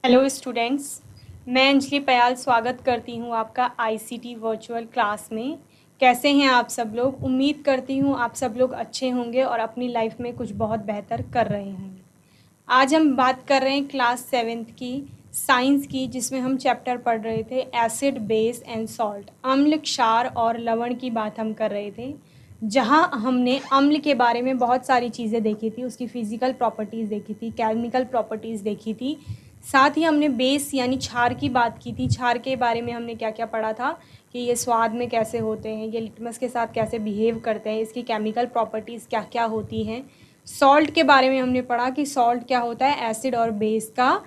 Hello students, मैं अंजलि पयाल स्वागत करती हूँ आपका आईसीटी वर्चुअल क्लास में। कैसे हैं आप सब लोग? उम्मीद करती हूँ आप सब लोग अच्छे होंगे और अपनी लाइफ में कुछ बहुत बेहतर कर रहे होंगे। आज हम बात कर रहे हैं क्लास 7th की साइंस की, जिसमें हम चैप्टर पढ़ रहे थे एसिड, बेस एंड सॉल्ट, अम्ल, क्षार और लवण की बात हम कर रहे थे। जहाँ हमने अम्ल के बारे में बहुत सारी चीज़ें देखी थी, उसकी फ़िज़िकल प्रॉपर्टीज़ देखी थी, केमिकल प्रॉपर्टीज़ देखी थी। साथ ही हमने बेस यानी क्षार की बात की थी। क्षार के बारे में हमने क्या क्या पढ़ा था कि ये स्वाद में कैसे होते हैं, ये लिटमस के साथ कैसे बिहेव करते हैं, इसकी केमिकल प्रॉपर्टीज़ क्या क्या होती हैं। सॉल्ट के बारे में हमने पढ़ा कि सॉल्ट क्या होता है, एसिड और बेस का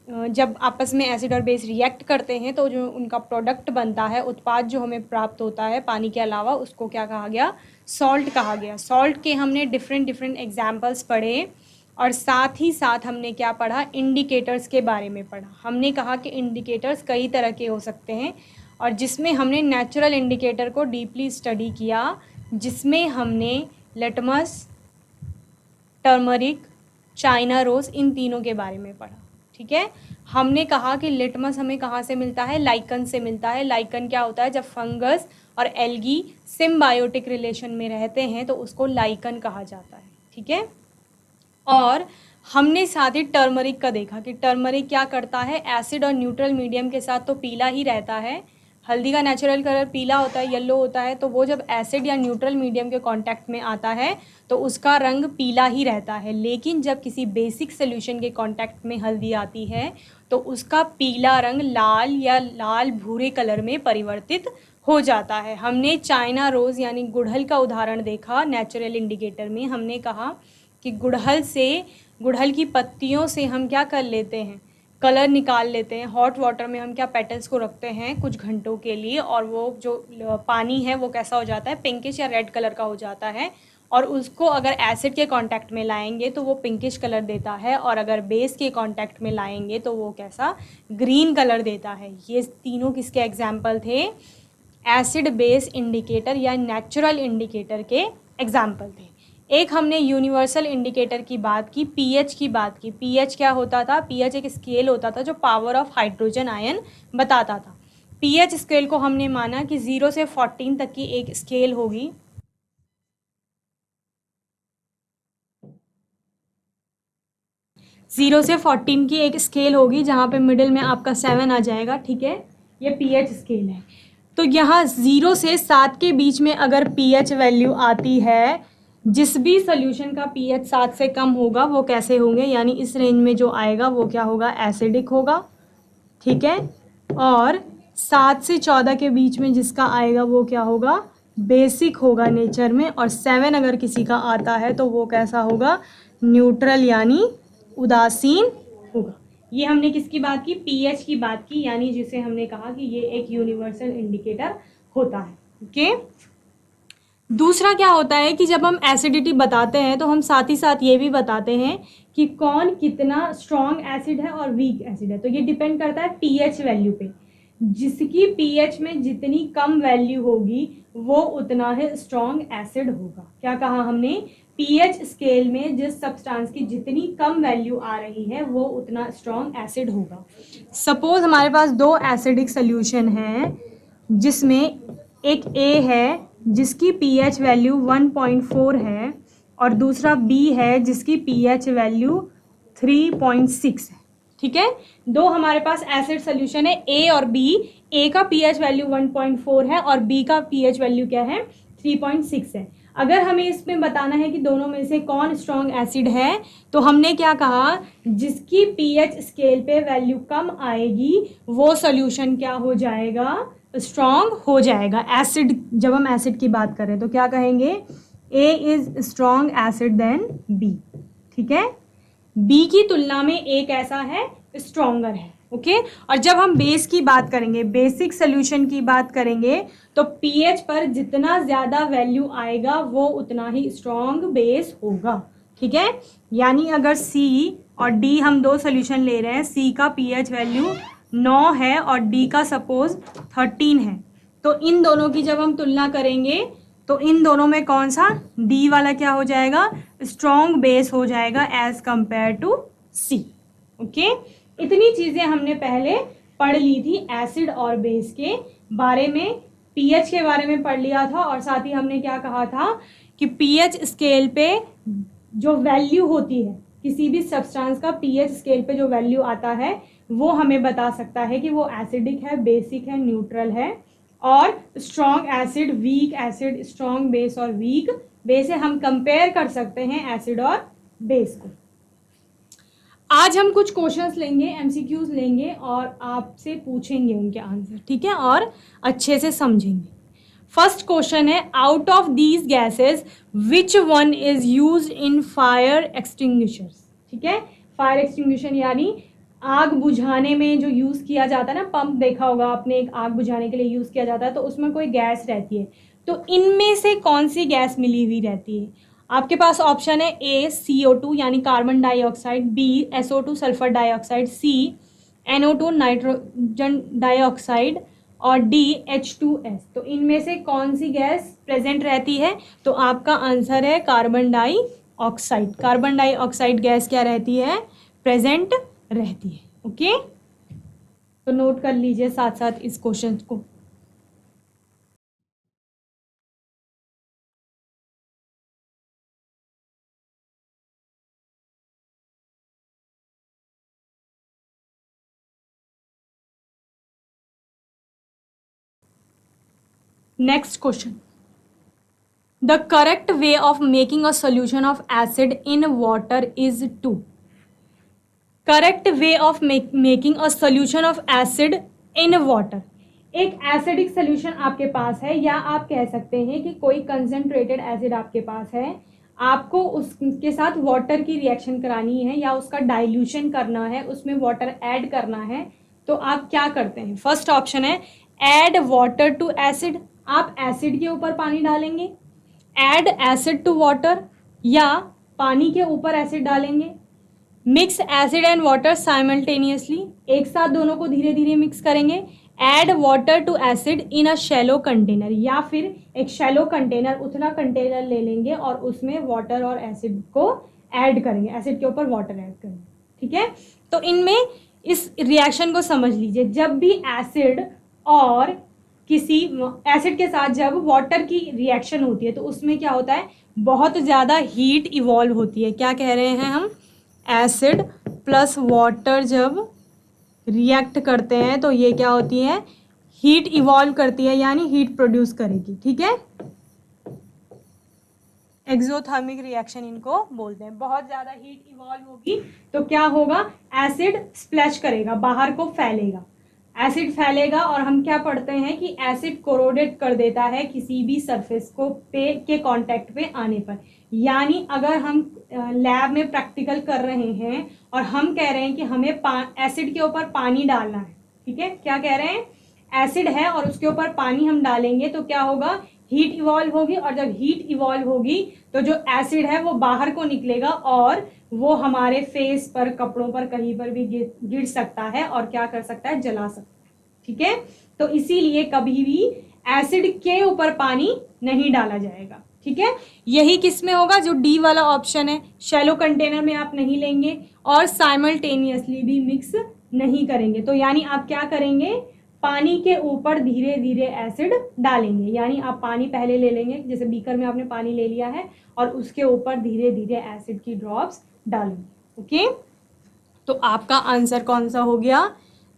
जब आपस में एसिड और बेस रिएक्ट करते हैं तो जो उनका प्रोडक्ट बनता है, उत्पाद जो हमें प्राप्त होता है पानी के अलावा, उसको क्या कहा गया, सॉल्ट कहा गया। सॉल्ट के हमने डिफरेंट एग्जाम्पल्स पढ़े और साथ ही साथ हमने क्या पढ़ा, इंडिकेटर्स के बारे में पढ़ा। हमने कहा कि इंडिकेटर्स कई तरह के हो सकते हैं और जिसमें हमने नेचुरल इंडिकेटर को डीपली स्टडी किया, जिसमें हमने लिटमस, टर्मरिक, चाइना रोज़, इन तीनों के बारे में पढ़ा। ठीक है, हमने कहा कि लिटमस हमें कहाँ से मिलता है, लाइकन से मिलता है। लाइकन क्या होता है, जब फंगस और एल्गी सिम्बायोटिक रिलेशन में रहते हैं तो उसको लाइकन कहा जाता है। ठीक है, और हमने साथ ही टर्मरिक का देखा कि टर्मरिक क्या करता है, एसिड और न्यूट्रल मीडियम के साथ तो पीला ही रहता है। हल्दी का नेचुरल कलर पीला होता है, येलो होता है, तो वो जब एसिड या न्यूट्रल मीडियम के कांटेक्ट में आता है तो उसका रंग पीला ही रहता है। लेकिन जब किसी बेसिक सोल्यूशन के कांटेक्ट में हल्दी आती है तो उसका पीला रंग लाल या लाल भूरे कलर में परिवर्तित हो जाता है। हमने चाइना रोज़ यानी गुड़हल का उदाहरण देखा नेचुरल इंडिकेटर में। हमने कहा कि गुड़हल की पत्तियों से हम क्या कर लेते हैं, कलर निकाल लेते हैं। हॉट वाटर में हम क्या, पेटल्स को रखते हैं कुछ घंटों के लिए और वो जो पानी है वो कैसा हो जाता है, पिंकिश या रेड कलर का हो जाता है। और उसको अगर एसिड के कांटेक्ट में लाएंगे तो वो पिंकिश कलर देता है, और अगर बेस के कांटेक्ट में लाएंगे तो वो कैसा, ग्रीन कलर देता है। ये तीनों किसके एग्जाम्पल थे, एसिड बेस इंडिकेटर या नेचुरल इंडिकेटर के एग्जाम्पल थे। एक हमने यूनिवर्सल इंडिकेटर की बात की, पीएच की बात की। पीएच क्या होता था, पीएच एक स्केल होता था जो पावर ऑफ हाइड्रोजन आयन बताता था। पीएच स्केल को हमने माना कि 0 से 14 तक की एक स्केल होगी। 0 से 14 की एक स्केल होगी जहाँ पे मिडिल में आपका 7 आ जाएगा। ठीक है, ये पीएच स्केल है। तो यहाँ 0 से 7 के बीच में अगर पीएच वैल्यू आती है, जिस भी सोल्यूशन का पीएच 7 से कम होगा वो कैसे होंगे, यानी इस रेंज में जो आएगा वो क्या होगा, एसिडिक होगा। ठीक है, और 7 से 14 के बीच में जिसका आएगा वो क्या होगा, बेसिक होगा नेचर में। और 7 अगर किसी का आता है तो वो कैसा होगा, न्यूट्रल यानी उदासीन होगा। ये हमने किसकी बात की, पीएच की बात की, यानी जिसे हमने कहा कि ये एक यूनिवर्सल इंडिकेटर होता है। ओके, दूसरा क्या होता है कि जब हम एसिडिटी बताते हैं तो हम साथ ही साथ ये भी बताते हैं कि कौन कितना स्ट्रॉन्ग एसिड है और वीक एसिड है। तो ये डिपेंड करता है पीएच वैल्यू पे। जिसकी पीएच में जितनी कम वैल्यू होगी वो उतना ही स्ट्रॉन्ग एसिड होगा। क्या कहा हमने, पीएच स्केल में जिस सब्सटेंस की जितनी कम वैल्यू आ रही है वो उतना स्ट्रॉन्ग एसिड होगा। सपोज हमारे पास दो एसिडिक सोल्यूशन हैं, जिसमें एक ए है जिसकी पीएच वैल्यू 1.4 है और दूसरा बी है जिसकी पीएच वैल्यू 3.6 है। ठीक है, दो हमारे पास एसिड सोल्यूशन है, ए और बी। ए का पीएच वैल्यू 1.4 है और बी का पीएच वैल्यू क्या है, 3.6 है। अगर हमें इसमें बताना है कि दोनों में से कौन स्ट्रॉन्ग एसिड है तो हमने क्या कहा, जिसकी पीएच स्केल पे वैल्यू कम आएगी वो सोल्यूशन क्या हो जाएगा, स्ट्रॉन्ग हो जाएगा। एसिड, जब हम एसिड की बात करें तो क्या कहेंगे, A is strong acid then B. ठीक है, बी की तुलना में ए कैसा है, स्ट्रॉन्गर है। ओके, और जब हम बेस की बात करेंगे, बेसिक सोल्यूशन की बात करेंगे, तो पीएच पर जितना ज़्यादा वैल्यू आएगा वो उतना ही स्ट्रॉन्ग बेस होगा। ठीक है, यानी अगर सी और डी हम दो सोल्यूशन ले रहे हैं, सी का पीएच वैल्यू 9 है और डी का सपोज 13 है, तो इन दोनों की जब हम तुलना करेंगे तो इन दोनों में कौन सा, डी वाला क्या हो जाएगा, स्ट्रॉन्ग बेस हो जाएगा as compared to C. Okay, इतनी चीज़ें हमने पहले पढ़ ली थी एसिड और बेस के बारे में, पीएच के बारे में पढ़ लिया था, और साथ ही हमने क्या कहा था कि पीएच स्केल पे जो वैल्यू होती है किसी भी सब्सटेंस का, पीएच स्केल पे जो वैल्यू आता है वो हमें बता सकता है कि वो एसिडिक है, बेसिक है, न्यूट्रल है। और strong acid, weak acid, strong base और वीक बेस है, हम कंपेयर कर सकते हैं एसिड और बेस को। आज हम कुछ क्वेश्चंस लेंगे, एमसीक्यूज लेंगे और आपसे पूछेंगे उनके आंसर, ठीक है, और अच्छे से समझेंगे। फर्स्ट क्वेश्चन है, out of these gases which one is used in fire extinguishers. ठीक है, फायर एक्सटिंग्विशर यानी आग बुझाने में जो यूज़ किया जाता है ना, पंप देखा होगा आपने, एक आग बुझाने के लिए यूज़ किया जाता है, तो उसमें कोई गैस रहती है, तो इनमें से कौन सी गैस मिली हुई रहती है? आपके पास ऑप्शन है ए CO2 यानी carbon dioxide, B SO2 sulphur dioxide, C NO2 nitrogen dioxide और डी H2S। तो इनमें से कौन सी गैस प्रेजेंट रहती है? तो आपका आंसर है carbon dioxide. Carbon dioxide gas क्या रहती है? प्रेजेंट रहती है। ओके, तो नोट कर लीजिए साथ साथ इस क्वेश्चन को। Next question, the correct way of making a solution of acid in water is to. Correct way of making a solution of acid in water. एक एसिडिक सोल्यूशन आपके पास है, या आप कह सकते हैं कि कोई कंसंट्रेटेड एसिड आपके पास है, आपको उसके साथ वाटर की रिएक्शन करानी है या उसका डाइल्यूशन करना है, उसमें वाटर ऐड करना है, तो आप क्या करते हैं? फर्स्ट ऑप्शन है ऐड वाटर टू एसिड। आप एसिड के ऊपर पानी डालेंगे, ऐड एसिड टू वाटर, या पानी के ऊपर एसिड डालेंगे। Mix acid and water simultaneously, एक साथ दोनों को धीरे धीरे मिक्स करेंगे। Add water to acid in a shallow container, या फिर एक शैलो कंटेनर, उथला कंटेनर ले लेंगे और उसमें वाटर और एसिड को ऐड करेंगे, एसिड के ऊपर वाटर ऐड करेंगे। ठीक है, तो इनमें इस रिएक्शन को समझ लीजिए। जब भी एसिड और किसी एसिड के साथ जब वाटर की रिएक्शन होती है तो उसमें क्या होता है? बहुत ज़्यादा हीट इवॉल्व होती है। क्या कह रहे हैं हम? एसिड प्लस वाटर जब रिएक्ट करते हैं तो ये क्या होती है? हीट इवॉल्व करती है, यानी हीट प्रोड्यूस करेगी। ठीक है, एक्सोथर्मिक रिएक्शन इनको बोलते हैं। बहुत ज़्यादा हीट इवॉल्व होगी तो क्या होगा? एसिड स्प्लैश करेगा, बाहर को फैलेगा, एसिड फैलेगा, और हम क्या पढ़ते हैं कि एसिड कोरोडेट कर देता है किसी भी सरफेस को के कांटेक्ट पे आने पर। यानी अगर हम लैब में प्रैक्टिकल कर रहे हैं और हम कह रहे हैं कि हमें एसिड के ऊपर पानी डालना है, ठीक है, क्या कह रहे हैं? एसिड है और उसके ऊपर पानी हम डालेंगे तो क्या होगा? हीट इवॉल्व होगी, और जब हीट इवॉल्व होगी तो जो एसिड है वो बाहर को निकलेगा और वो हमारे फेस पर, कपड़ों पर, कहीं पर भी गिर सकता है और क्या कर सकता है? जला सकता है। ठीक है, तो इसीलिए कभी भी एसिड के ऊपर पानी नहीं डाला जाएगा। ठीक है, यही किस में होगा? जो डी वाला ऑप्शन है, शैलो कंटेनर में आप नहीं लेंगे और साइमल्टेनियसली भी मिक्स नहीं करेंगे। तो यानी आप क्या करेंगे? पानी के ऊपर धीरे धीरे एसिड डालेंगे। यानी आप पानी पहले ले लेंगे, जैसे बीकर में आपने पानी ले लिया है, और उसके ऊपर धीरे धीरे एसिड की ड्रॉप्स डालेंगे। ओके, तो आपका आंसर कौन सा हो गया?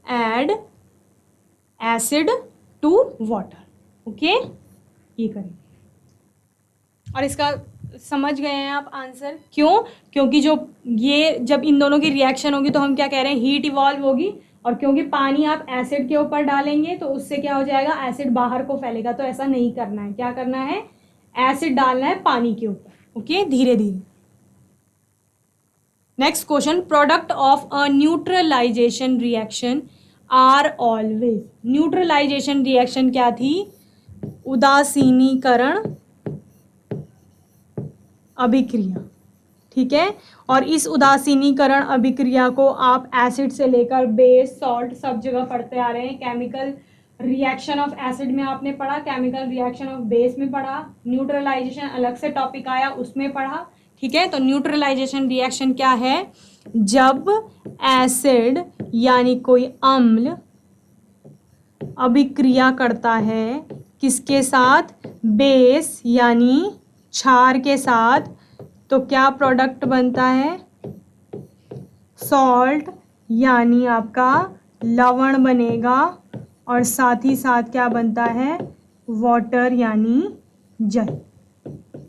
Add acid to water. Okay, ये करेंगे। और इसका समझ गए हैं आप आंसर? क्यों? क्योंकि जो ये जब इन दोनों की रिएक्शन होगी तो हम क्या कह रहे हैं? हीट इवॉल्व होगी, और क्योंकि पानी आप एसिड के ऊपर डालेंगे तो उससे क्या हो जाएगा? एसिड बाहर को फैलेगा। तो ऐसा नहीं करना है। क्या करना है? एसिड डालना है पानी के ऊपर। ओके, धीरे धीरे। Next question, product of a neutralisation reaction are always. Neutralisation reaction क्या थी? उदासीनीकरण अभिक्रिया। ठीक है, और इस उदासीनीकरण अभिक्रिया को आप एसिड से लेकर बेस, सॉल्ट, सब जगह पढ़ते आ रहे हैं। केमिकल रिएक्शन ऑफ एसिड में आपने पढ़ा, केमिकल रिएक्शन ऑफ बेस में पढ़ा, न्यूट्रलाइजेशन अलग से टॉपिक आया उसमें पढ़ा। ठीक है, तो न्यूट्रलाइजेशन रिएक्शन क्या है? जब एसिड यानी कोई अम्ल अभिक्रिया करता है किसके साथ, बेस यानी क्षार के साथ, तो क्या प्रोडक्ट बनता है, सॉल्ट यानी आपका लवण बनेगा, और साथ ही साथ क्या बनता है, वाटर यानी जल।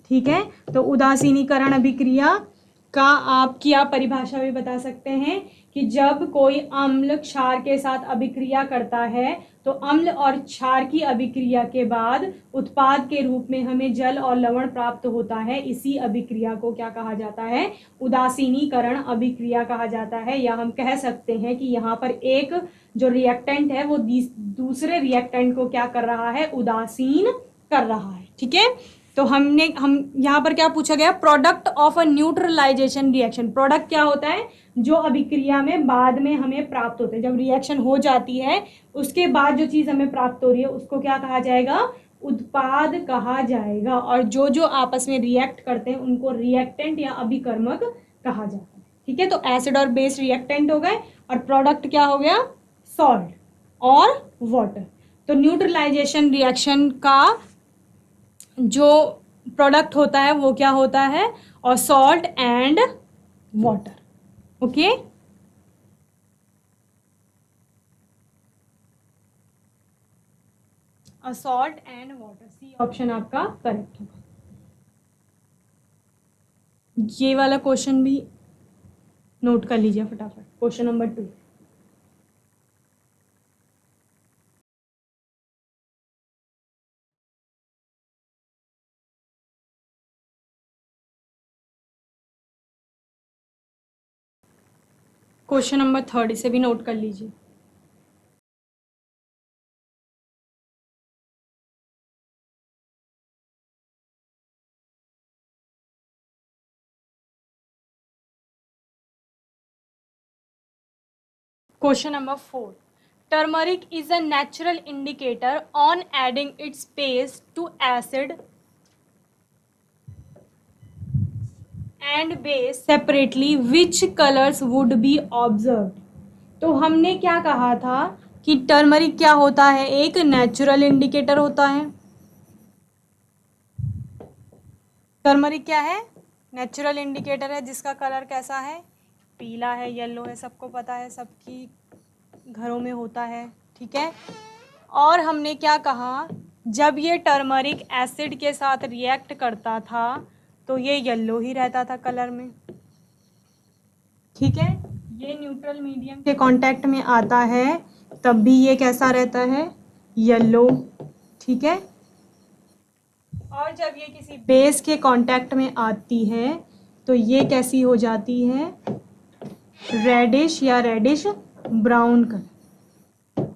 ठीक है, तो उदासीनीकरण अभिक्रिया का आपकी आप परिभाषा भी बता सकते हैं कि जब कोई अम्ल क्षार के साथ अभिक्रिया करता है तो अम्ल और क्षार की अभिक्रिया के बाद उत्पाद के रूप में हमें जल और लवण प्राप्त होता है। इसी अभिक्रिया को क्या कहा जाता है, उदासीनीकरण अभिक्रिया कहा जाता है। या हम कह सकते हैं कि यहाँ पर एक जो रिएक्टेंट है वो दूसरे रिएक्टेंट को क्या कर रहा है, उदासीन कर रहा है। ठीक है, तो हम यहाँ पर क्या पूछा गया, product of a neutralisation reaction. Product क्या होता है, जो अभिक्रिया में बाद में हमें प्राप्त होते हैं। जब रिएक्शन हो जाती है उसके बाद जो चीज़ हमें प्राप्त हो रही है उसको क्या कहा जाएगा, उत्पाद कहा जाएगा। और जो जो आपस में रिएक्ट करते हैं उनको रिएक्टेंट या अभिकर्मक कहा जाता है। ठीक है, तो एसिड और बेस रिएक्टेंट हो गए और प्रोडक्ट क्या हो गया, सॉल्ट और वाटर। तो न्यूट्रलाइजेशन रिएक्शन का जो प्रोडक्ट होता है वो क्या होता है, और salt and water. Okay, salt and water, C option आपका करेक्ट होगा। ये वाला क्वेश्चन भी नोट कर लीजिए फटाफट, क्वेश्चन नंबर 2। क्वेश्चन नंबर 3 इसे भी नोट कर लीजिए। Question number 4. Turmeric is a natural indicator on adding its paste to acid and base separately. Which colors would be observed? तो हमने क्या कहा था कि टर्मरिक क्या होता है, एक नेचुरल इंडिकेटर होता है। टर्मरिक क्या है, नेचुरल इंडिकेटर है जिसका कलर कैसा है, पीला है, येलो है, सबको पता है, सबकी घरों में होता है। ठीक है, और हमने क्या कहा, जब ये टर्मरिक एसिड के साथ रिएक्ट करता था तो ये येलो ही रहता था कलर में। ठीक है, ये न्यूट्रल मीडियम के कांटेक्ट में आता है तब भी ये कैसा रहता है, येलो। ठीक है, और जब ये किसी बेस के कांटेक्ट में आती है तो ये कैसी हो जाती है, रेडिश या रेडिश ब्राउन कलर।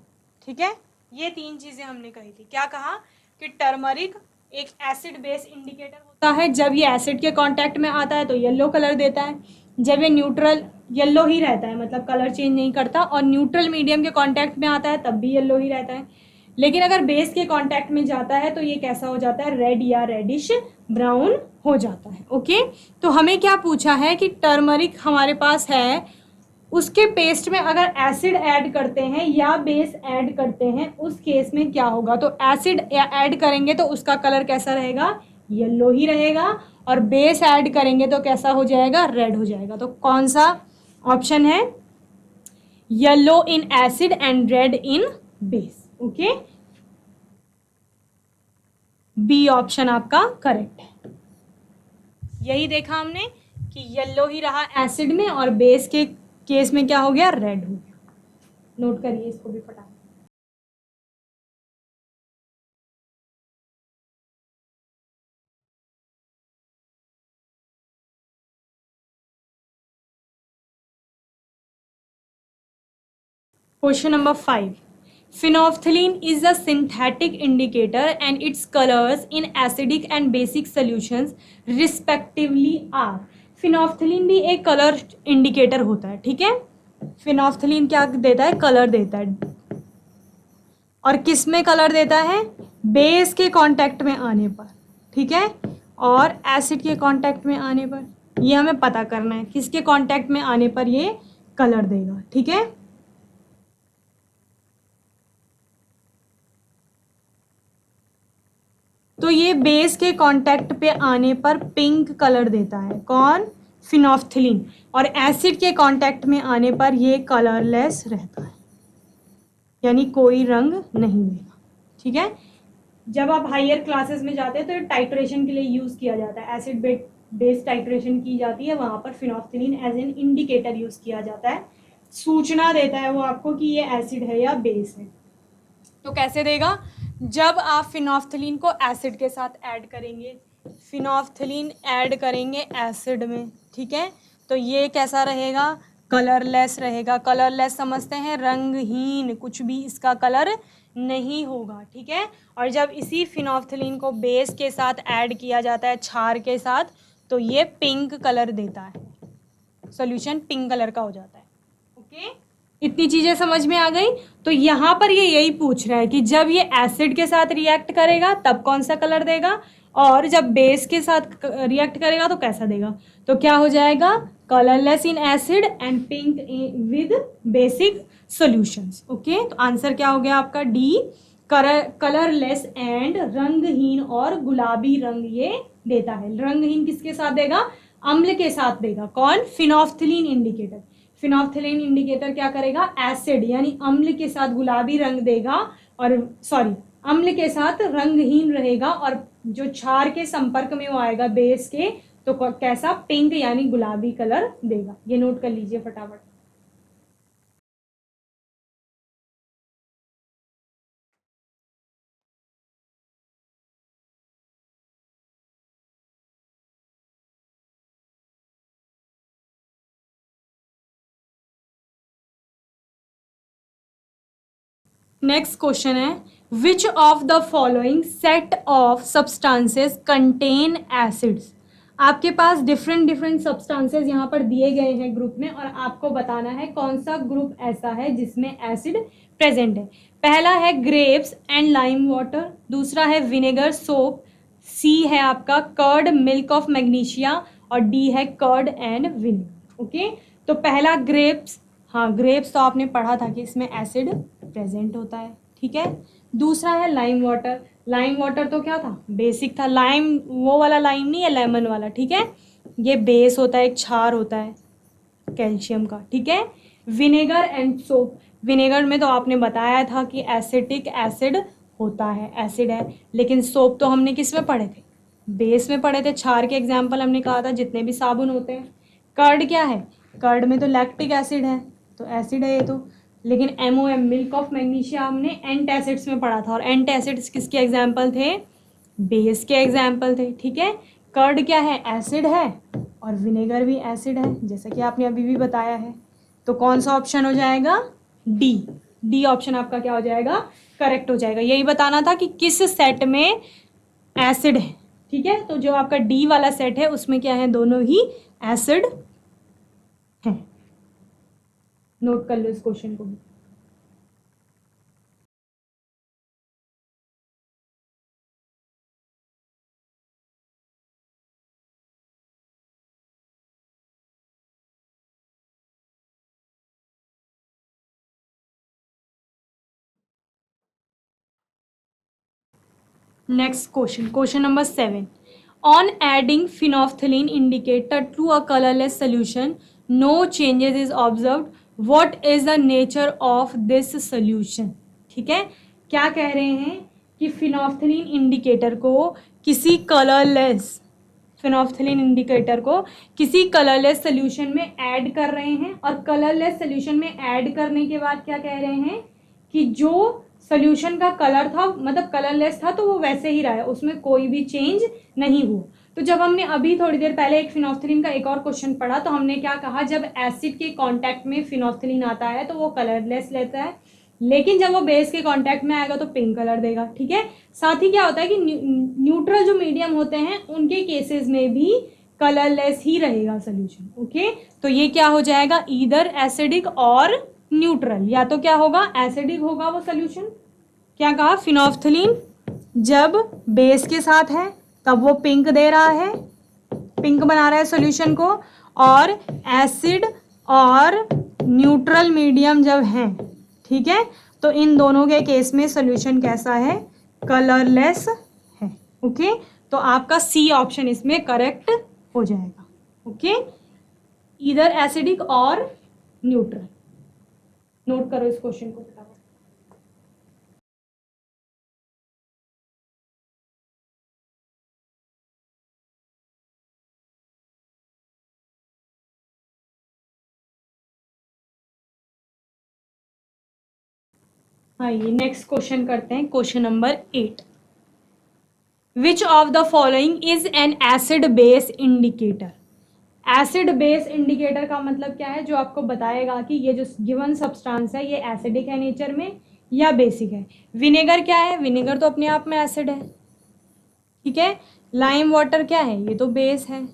ठीक है, ये 3 चीजें हमने कही थी। क्या कहा कि टर्मरिक एक एसिड बेस इंडिकेटर होता है, जब ये एसिड के कांटेक्ट में आता है तो येलो कलर देता है, जब ये न्यूट्रल येलो ही रहता है, मतलब कलर चेंज नहीं करता, और न्यूट्रल मीडियम के कांटेक्ट में आता है तब भी येलो ही रहता है। लेकिन अगर बेस के कांटेक्ट में जाता है तो ये कैसा हो जाता है, रेड या रेडिश ब्राउन हो जाता है। ओके, तो हमें क्या पूछा है कि टर्मरिक हमारे पास है, उसके पेस्ट में अगर एसिड ऐड करते हैं या बेस ऐड करते हैं उस केस में क्या होगा। तो एसिड ऐड करेंगे तो उसका कलर कैसा रहेगा, येलो ही रहेगा, और बेस ऐड करेंगे तो कैसा हो जाएगा, रेड हो जाएगा। तो कौन सा ऑप्शन है, yellow in acid and red in base. Okay, B option आपका करेक्ट है। यही देखा हमने कि येलो ही रहा एसिड में और बेस के केस में क्या हो गया, रेड हो गया। नोट करिए इसको भी फटाफट। Question number 5. Phenolphthalein is a synthetic indicator and its colors in acidic and basic solutions respectively are. Phenolphthalein भी एक कलर इंडिकेटर होता है। ठीक है, फिनोफ्थलीन क्या देता है, कलर देता है, और किस में कलर देता है, बेस के कांटेक्ट में आने पर। ठीक है, और एसिड के कांटेक्ट में आने पर। ये हमें पता करना है, किसके कांटेक्ट में आने पर ये कलर देगा। ठीक है, तो ये बेस के कांटेक्ट पे आने पर पिंक कलर देता है, कौन? फिनोल्फ्थलीन। और एसिड के कांटेक्ट में आने पर ये कलरलेस रहता है, यानी कोई रंग नहीं देगा। ठीक है, जब आप हायर क्लासेस में जाते हैं तो टाइट्रेशन के लिए यूज किया जाता है, एसिड बेस टाइट्रेशन की जाती है, वहां पर फिनोल्फ्थलीन एज एन इंडिकेटर यूज किया जाता है, सूचना देता है वो आपको कि ये एसिड है या बेस है। तो कैसे देगा? जब आप फिनोल्फ्थलीन को एसिड के साथ ऐड करेंगे, फिनोल्फ्थलीन ऐड करेंगे एसिड में, ठीक है, तो ये कैसा रहेगा? कलरलेस रहेगा। कलरलेस समझते हैं रंगहीन, कुछ भी इसका कलर नहीं होगा। ठीक है, और जब इसी फिनोल्फ्थलीन को बेस के साथ ऐड किया जाता है, क्षार के साथ, तो ये पिंक कलर देता है, सॉल्यूशन पिंक कलर का हो जाता है। ओके, इतनी चीजें समझ में आ गई। तो यहाँ पर ये यही पूछ रहा है कि जब ये एसिड के साथ रिएक्ट करेगा तब कौन सा कलर देगा, और जब बेस के साथ रिएक्ट करेगा तो कैसा देगा। तो क्या हो जाएगा? Colourless in acid and pink with basic solutions. Okay, तो आंसर क्या हो गया आपका? डी, कलरलेस एंड रंगहीन और गुलाबी रंग ये देता है। रंगहीन किसके साथ देगा? अम्ल के साथ देगा, कौन? फिनोल्फ्थलीन इंडिकेटर। फिनोल्फ्थलीन इंडिकेटर क्या करेगा? एसिड यानी अम्ल के साथ गुलाबी रंग देगा, और सॉरी, अम्ल के साथ रंगहीन रहेगा, और जो क्षार के संपर्क में वो आएगा बेस के, तो कैसा? पिंक यानी गुलाबी कलर देगा। ये नोट कर लीजिए फटाफट। नेक्स्ट क्वेश्चन है, which of the following set of substances contain acids. आपके पास डिफरेंट डिफरेंट सब्सटेंसेस यहाँ पर दिए गए हैं ग्रुप में, और आपको बताना है कौन सा ग्रुप ऐसा है जिसमें एसिड प्रेजेंट है। पहला है ग्रेप्स एंड लाइम वाटर, दूसरा है विनेगर सोप, सी है आपका कर्ड मिल्क ऑफ मैग्नीशिया, और डी है कर्ड एंड विनेगर। ओके, तो पहला ग्रेप्स, हाँ ग्रेप्स तो आपने पढ़ा था कि इसमें एसिड प्रेजेंट होता है। ठीक है, दूसरा है लाइम वाटर। लाइम वाटर तो क्या था? बेसिक था। लाइम वो वाला लाइम नहीं है, लेमन वाला। ठीक है, ये बेस होता है, एक क्षार होता है कैल्शियम का। ठीक है, विनेगर एंड सोप, विनेगर में तो आपने बताया था कि एसिटिक एसिड होता है, एसिड है, लेकिन सोप तो हमने किस में पढ़े थे? बेस में पढ़े थे। क्षार के एग्जाम्पल हमने कहा था जितने भी साबुन होते हैं। कर्ड क्या है? कर्ड में तो लैक्टिक एसिड है, तो एसिड है ये तो। लेकिन MOM मिल्क ऑफ मैग्नीशिया हमने एंटासिड्स में पढ़ा था, और एंटासिड्स किसके एग्जाम्पल थे? बेस के एग्जाम्पल थे। ठीक है, कर्ड क्या है? एसिड है, और विनेगर भी एसिड है, जैसा कि आपने अभी भी बताया है। तो कौन सा ऑप्शन हो जाएगा? डी। डी ऑप्शन आपका क्या हो जाएगा? करेक्ट हो जाएगा। यही बताना था कि किस सेट में एसिड है। ठीक है, तो जो आपका डी वाला सेट है उसमें क्या है? दोनों ही एसिड है। नोट कर लो इस क्वेश्चन को भी। Next question, question number 7. On adding phenolphthalein indicator to a colorless solution, no changes is observed. What is the nature of this solution? ठीक है, क्या कह रहे हैं कि फिनोल्फ्थलीन इंडिकेटर को किसी कलरलेस, फिनोल्फ्थलीन इंडिकेटर को किसी कलरलेस सोल्यूशन में ऐड कर रहे हैं, और कलरलेस सोल्यूशन में ऐड करने के बाद क्या कह रहे हैं कि जो सोल्यूशन का कलर था, मतलब कलरलेस था, तो वो वैसे ही रहा है, उसमें कोई भी चेंज नहीं हुआ। तो जब हमने अभी थोड़ी देर पहले एक फिनोल्फ्थलीन का एक और क्वेश्चन पढ़ा, तो हमने क्या कहा? जब एसिड के कांटेक्ट में फिनोल्फ्थलीन आता है तो वो कलरलेस लेता है, लेकिन जब वो बेस के कांटेक्ट में आएगा तो पिंक कलर देगा। ठीक है, साथ ही क्या होता है कि न्यूट्रल जो मीडियम होते हैं उनके केसेस में भी कलरलेस ही रहेगा सोल्यूशन। ओके, तो ये क्या हो जाएगा? ईदर एसिडिक और न्यूट्रल, या तो क्या होगा? एसिडिक होगा वो सोल्यूशन। क्या कहा? फिनोल्फ्थलीन जब बेस के साथ है तब वो पिंक दे रहा है, पिंक बना रहा है सॉल्यूशन को, और एसिड और न्यूट्रल मीडियम जब हैं, ठीक है, तो इन दोनों के केस में सॉल्यूशन कैसा है, कलरलेस है। ओके, तो आपका सी ऑप्शन इसमें करेक्ट हो जाएगा। ओके, इधर एसिडिक और न्यूट्रल। नोट करो इस क्वेश्चन को फटाफट। हाँ, ये नेक्स्ट क्वेश्चन करते हैं, question number 8। Which of the following is an acid base indicator. Acid base indicator का मतलब क्या है, जो आपको बताएगा कि ये जो गिवन सब्सटेंस है ये एसिडिक है नेचर में या बेसिक है। विनेगर क्या है, विनेगर तो अपने आप में एसिड है, ठीक है। लाइम वाटर क्या है, ये तो बेस है,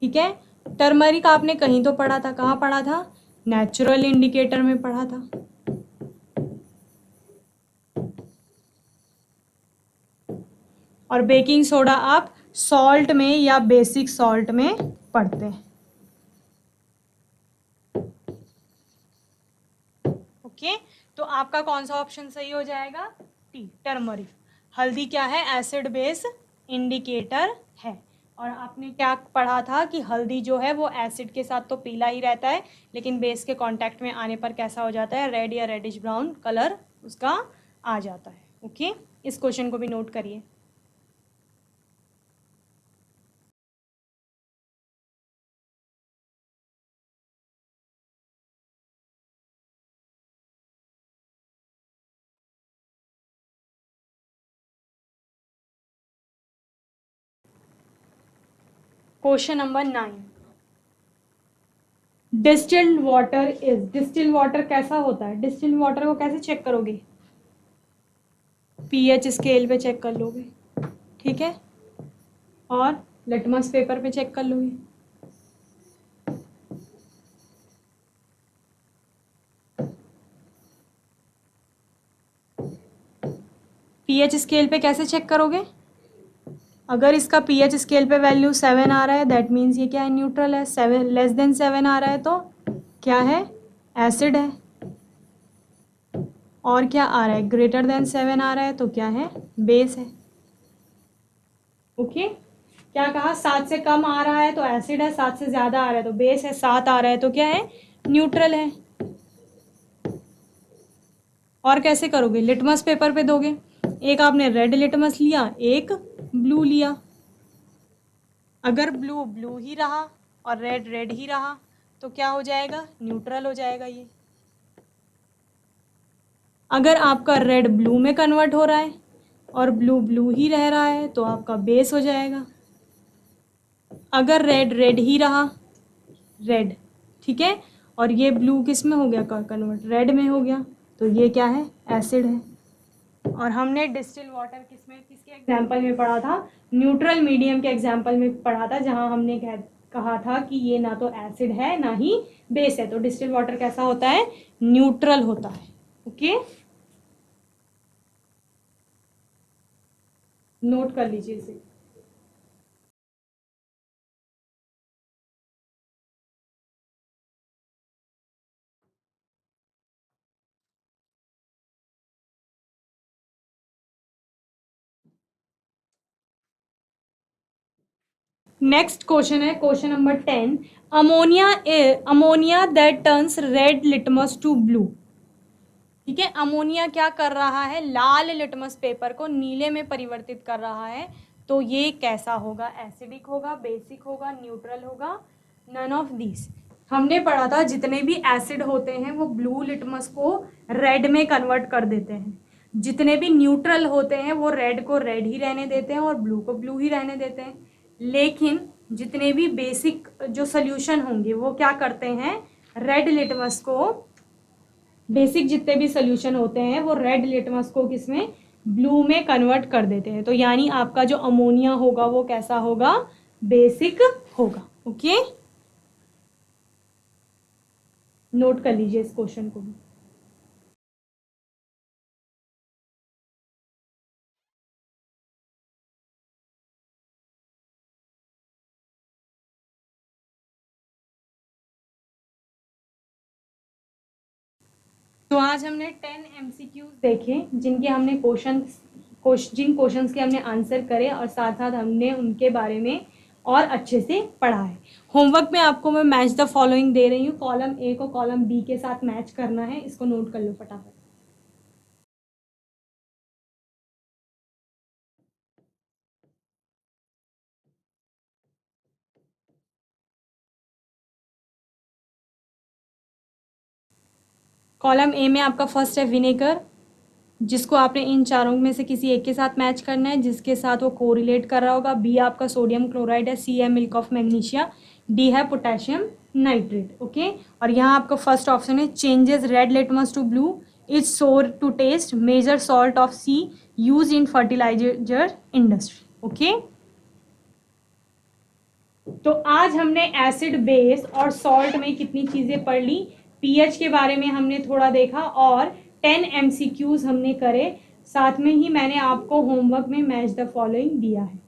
ठीक है। टर्मरिक आपने कहीं तो पढ़ा था, कहाँ पढ़ा था, नेचुरल इंडिकेटर में पढ़ा था। और बेकिंग सोडा आप सॉल्ट में या बेसिक सॉल्ट में पढ़ते हैं। ओके, तो आपका कौन सा ऑप्शन सही हो जाएगा, टी, टर्मरिक। हल्दी क्या है, एसिड बेस इंडिकेटर है। और आपने क्या पढ़ा था कि हल्दी जो है वो एसिड के साथ तो पीला ही रहता है, लेकिन बेस के कांटेक्ट में आने पर कैसा हो जाता है, रेड या रेडिश ब्राउन कलर उसका आ जाता है। ओके, इस क्वेश्चन को भी नोट करिए। Question number 9। Distilled water is, distilled water कैसा होता है, डिस्टिल्ड वाटर को कैसे चेक करोगे, पीएच स्केल पे चेक कर लोगे, ठीक है, और लिटमस पेपर पे चेक कर लोगे। पीएच स्केल पे कैसे चेक करोगे, अगर इसका पीएच स्केल पे वैल्यू 7 आ रहा है दैट मीन्स ये क्या है, न्यूट्रल है। 7 लेस देन 7 आ रहा है तो क्या है, एसिड है। और क्या आ रहा है, ग्रेटर देन 7 आ रहा है तो क्या है, बेस है। ओके, क्या कहा, 7 से कम आ रहा है तो एसिड है, 7 से ज़्यादा आ रहा है तो बेस है, 7 आ रहा है तो क्या है, न्यूट्रल है। और कैसे करोगे, लिटमस पेपर पे दोगे, एक आपने रेड लिटमस लिया, एक ब्लू लिया। अगर ब्लू ब्लू ही रहा और रेड रेड ही रहा तो क्या हो जाएगा, न्यूट्रल हो जाएगा ये। अगर आपका रेड ब्लू में कन्वर्ट हो रहा है और ब्लू ब्लू ही रह रहा है तो आपका बेस हो जाएगा। अगर रेड रेड ही रहा, रेड, ठीक है, और ये ब्लू किस में हो गया कन्वर्ट, रेड में हो गया, तो ये क्या है, एसिड है। और हमने डिस्टिल वाटर किसमें, किसके एग्जाम्पल में पढ़ा था, न्यूट्रल मीडियम के एग्जाम्पल में पढ़ा था, जहां हमने कहा था कि ये ना तो एसिड है ना ही बेस है। तो डिस्टिल वाटर कैसा होता है, न्यूट्रल होता है। ओके, नोट कर लीजिए इसे। नेक्स्ट क्वेश्चन है question number 10। Ammonia, ammonia that turns red litmus to blue. ठीक है, अमोनिया क्या कर रहा है, लाल लिटमस पेपर को नीले में परिवर्तित कर रहा है, तो ये कैसा होगा, एसिडिक होगा, बेसिक होगा, न्यूट्रल होगा, नन ऑफ दीज। हमने पढ़ा था जितने भी एसिड होते हैं वो ब्लू लिटमस को रेड में कन्वर्ट कर देते हैं, जितने भी न्यूट्रल होते हैं वो रेड को रेड ही रहने देते हैं और ब्लू को ब्लू ही रहने देते हैं। लेकिन जितने भी बेसिक जो सोल्यूशन होंगे वो क्या करते हैं, रेड लिटमस को, बेसिक जितने भी सोल्यूशन होते हैं वो रेड लिटमस को किसमें, ब्लू में कन्वर्ट कर देते हैं। तो यानी आपका जो अमोनिया होगा वो कैसा होगा, बेसिक होगा। ओके, नोट कर लीजिए इस क्वेश्चन को भी। तो आज हमने 10 MCQs देखे जिनके हमने जिन क्वेश्चंस के हमने आंसर करे और साथ साथ हमने उनके बारे में और अच्छे से पढ़ा है। होमवर्क में आपको मैं मैच द फॉलोइंग दे रही हूँ, कॉलम ए को कॉलम बी के साथ मैच करना है, इसको नोट कर लो फटाफट। कॉलम ए में आपका फर्स्ट है विनेगर, जिसको आपने इन चारों में से किसी एक के साथ मैच करना है जिसके साथ वो कोरिलेट कर रहा होगा। बी आपका सोडियम क्लोराइड है, सी है मिल्क ऑफ मैग्नीशिया, डी है पोटेशियम नाइट्रेट। ओके, और यहाँ आपका फर्स्ट ऑप्शन है changes red litmus to blue, it's sour to taste, major salt of C use in fertiliser industry. Okay, तो आज हमने एसिड बेस और सॉल्ट में कितनी चीजें पढ़ ली, पीएच के बारे में हमने थोड़ा देखा और 10 MCQs हमने करे, साथ में ही मैंने आपको होमवर्क में मैच द फॉलोइंग दिया है।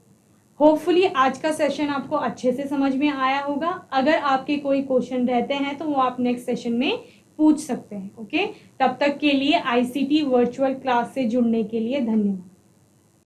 होपफुली आज का सेशन आपको अच्छे से समझ में आया होगा। अगर आपके कोई क्वेश्चन रहते हैं तो वो आप नेक्स्ट सेशन में पूछ सकते हैं। ओके, तब तक के लिए ICT वर्चुअल क्लास से जुड़ने के लिए धन्यवाद।